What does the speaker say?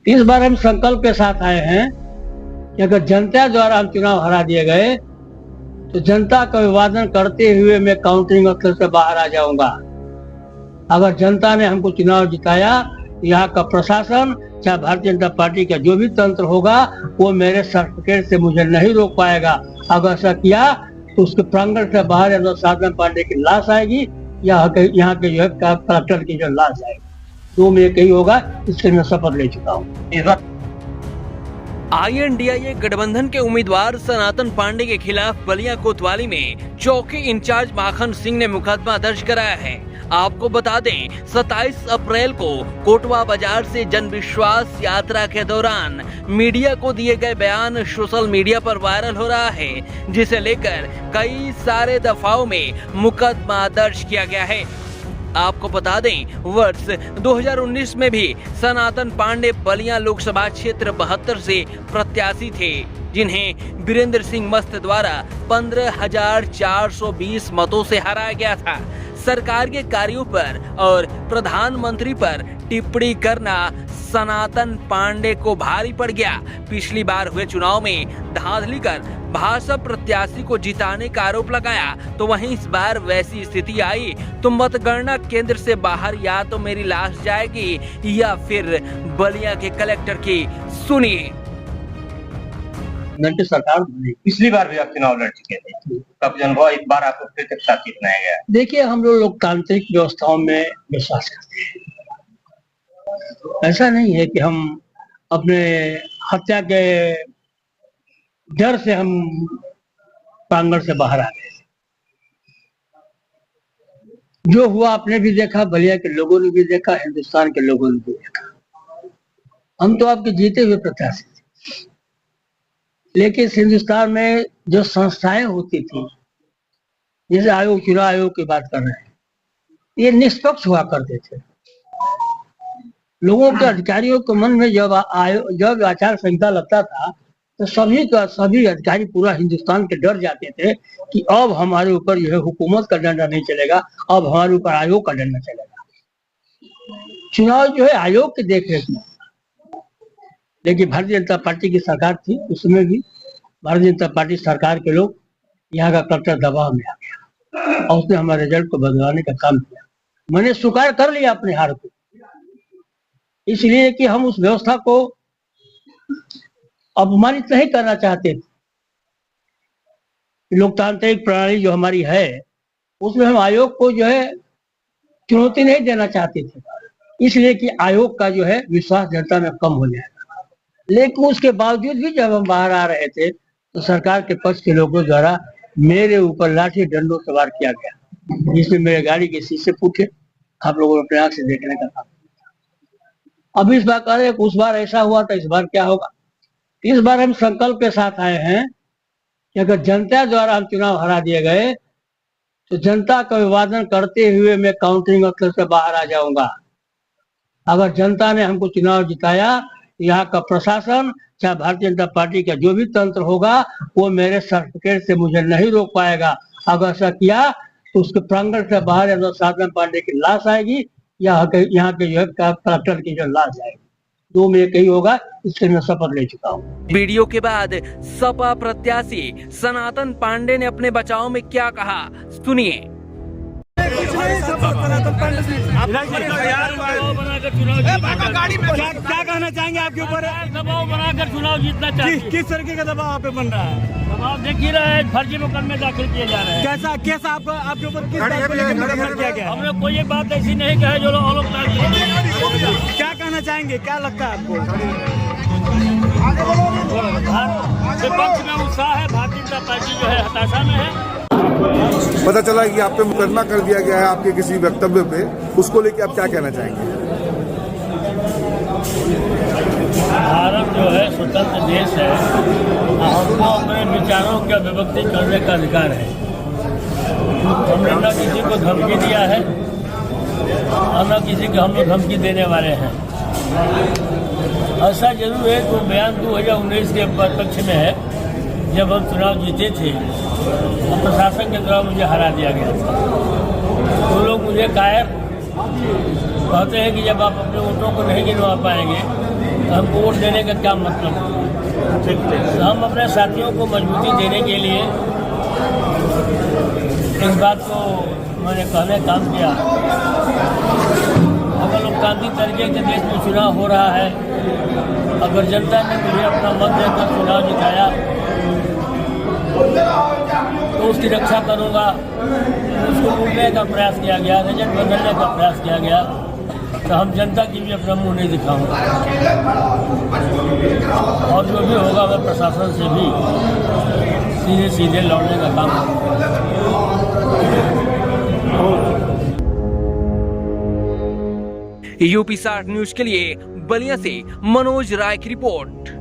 इस बार हम संकल्प के साथ आए हैं कि अगर जनता द्वारा हम चुनाव हरा दिए गए तो जनता का अभिवादन करते हुए मैं काउंटिंग स्थल से बाहर आ जाऊंगा। अगर जनता ने हमको चुनाव जिताया, यहाँ का प्रशासन चाहे भारतीय जनता पार्टी का जो भी तंत्र होगा वो मेरे सर्टिफिकेट से मुझे नहीं रोक पाएगा। अगर ऐसा किया तो उसके प्रांगण से बाहर या तो साधन पांडे की लाश आएगी या यहाँ के जो है कलेक्टर की जो लाश आएगी, दो में एक ही होगा। इससे मैं शपथ ले चुका हूँ। INDIA गठबंधन के उम्मीदवार सनातन पांडे के खिलाफ बलिया कोतवाली में चौकी इंचार्ज माखन सिंह ने मुकदमा दर्ज कराया है। आपको बता दें, 27 अप्रैल को कोटवा बाजार से जन विश्वास यात्रा के दौरान मीडिया को दिए गए बयान सोशल मीडिया पर वायरल हो रहा है, जिसे लेकर कई सारे दफाओं में मुकदमा दर्ज किया गया है। आपको बता दें, वर्ष 2019 में भी सनातन पांडे बलिया लोकसभा क्षेत्र 72 से प्रत्याशी थे, जिन्हें वीरेंद्र सिंह मस्त द्वारा 15,420 मतों से हराया गया था। सरकार के कार्यों पर और प्रधानमंत्री पर टिप्पणी करना सनातन पांडे को भारी पड़ गया। पिछली बार हुए चुनाव में धांधली कर भाजपा प्रत्याशी को जिताने का आरोप लगाया, तो वहीं इस बार वैसी स्थिति आई तो मतगणना केंद्र से बाहर या तो मेरी लाश जाएगी या फिर बलिया के कलेक्टर की। सुनिए। सरकार पिछली बार भी आप चुनाव लड़ चुके थे, कब अनुभव इस बार आपको फिर प्रत्याशी बनाया गया? देखिए, हम लोग लोकतांत्रिक व्यवस्थाओं में विश्वास करते हैं। ऐसा नहीं है कि हम अपने हत्या के डर से हम प्रांगण से बाहर आ गए। जो हुआ आपने भी देखा, बलिया के लोगों ने भी देखा, हिंदुस्तान के लोगों ने भी देखा। हम तो आपके जीते हुए प्रत्याशी थे, लेकिन इस हिंदुस्तान में जो संस्थाएं होती थी, जैसे आयोग, चुनाव आयोग की बात कर रहे हैं, ये निष्पक्ष हुआ करते थे। लोगों के, अधिकारियों के मन में जब आचार संहिता लगता था तो सभी अधिकारी पूरा हिंदुस्तान के डर जाते थे कि अब हमारे ऊपर जो है हुकूमत का डंडा नहीं चलेगा, अब हमारे ऊपर आयोग का डंडा चलेगा। चुनाव जो है आयोग के देखरेख में, लेकिन भारतीय जनता पार्टी की सरकार थी, उसमें भी भारतीय जनता पार्टी सरकार के लोग, यहाँ का कलेक्टर दबाव में आ गया और उसने हमारे रिजल्ट को बदलवाने का काम किया। मैंने स्वीकार कर लिया अपने हार को, इसलिए कि हम उस व्यवस्था को अपमानित नहीं करना चाहते थे। लोकतांत्रिक प्रणाली जो हमारी है उसमें हम आयोग को जो है चुनौती नहीं देना चाहते थे, इसलिए कि आयोग का जो है विश्वास जनता में कम हो जाएगा। लेकिन उसके बावजूद भी जब हम बाहर आ रहे थे तो सरकार के पक्ष के लोगों द्वारा मेरे ऊपर लाठी डंडों से वार किया गया, जिसमें मेरे गाड़ी के शीशे फूटे। आप लोगों ने अपने आंख से देखने का काम। अब इस बार कह रहे उस बार ऐसा हुआ था, इस बार क्या होगा? इस बार हम संकल्प के साथ आए हैं कि अगर जनता द्वारा हम चुनाव हरा दिए गए तो जनता का अभिवादन करते हुए मैं काउंटिंग स्थल से बाहर आ जाऊंगा। अगर जनता ने हमको चुनाव जिताया, यहाँ का प्रशासन चाहे भारतीय जनता पार्टी का जो भी तंत्र होगा वो मेरे सर्टिफिकेट से मुझे नहीं रोक पाएगा। अगर ऐसा किया तो उसके प्रांगण से बाहर या तो साधन पांडे की लाश आएगी या यहाँ के जो है कलेक्टर की जो लाश आएगी, दो में एक ही होगा। इससे मैं शपथ ले चुका हूँ। वीडियो के बाद सपा प्रत्याशी सनातन पांडे ने अपने बचाव में क्या कहा, सुनिए। क्या कहना चाहेंगे आपके ऊपर? दबाव बनाकर चुनाव जीतना चाहिए। किस तरीके का दबाव आप पे बन रहा है? दबाव देख ही रहे हैं, फर्जी मुकदमे दाखिल किए जा रहे हैं। कैसा आपके ऊपर किस बात को लेकर मुकदमा किया गया? हमने कोई एक बात ऐसी नहीं कहा जो लोग क्या कहना चाहेंगे, क्या लगता है आपको? विपक्ष में उत्साह है, भारतीय जनता पार्टी जो है हताशा में है। पता चला कि आप पे मुकदमा कर दिया गया है आपके किसी वक्तव्य पे, उसको लेके आप क्या कहना चाहेंगे? भारत जो है स्वतंत्र देश है, हमको अपने विचारों के अभिव्यक्ति करने का अधिकार है। हमने न किसी को धमकी दिया है और न किसी को हम लोग धमकी देने वाले हैं। ऐसा जरूर है कि वो बयान 2019 के पक्ष में है, जब हम चुनाव जीते थे और प्रशासन के द्वारा मुझे हरा दिया गया था। मुझे कायर कहते हैं कि जब आप अपने वोटों को नहीं गिनवा पाएंगे तो हमको वोट देने का क्या मतलब। तो हम अपने साथियों को मजबूती देने के लिए इस बात को मैंने कहने काम किया। अगर लोकतांत्रिक तरीके के देश में चुनाव हो रहा है, अगर जनता ने मुझे अपना मत देकर चुनाव जिताया तो उसकी रक्षा करूंगा। उसको लूटने का प्रयास किया गया, रिजल्ट बदलने का प्रयास किया गया, तो हम जनता की भी अपना मुंह नहीं दिखाऊंगा। और जो भी होगा मैं प्रशासन से भी सीधे सीधे लड़ने का काम करूंगा। यूपी 60 न्यूज के लिए बलिया से मनोज राय की रिपोर्ट।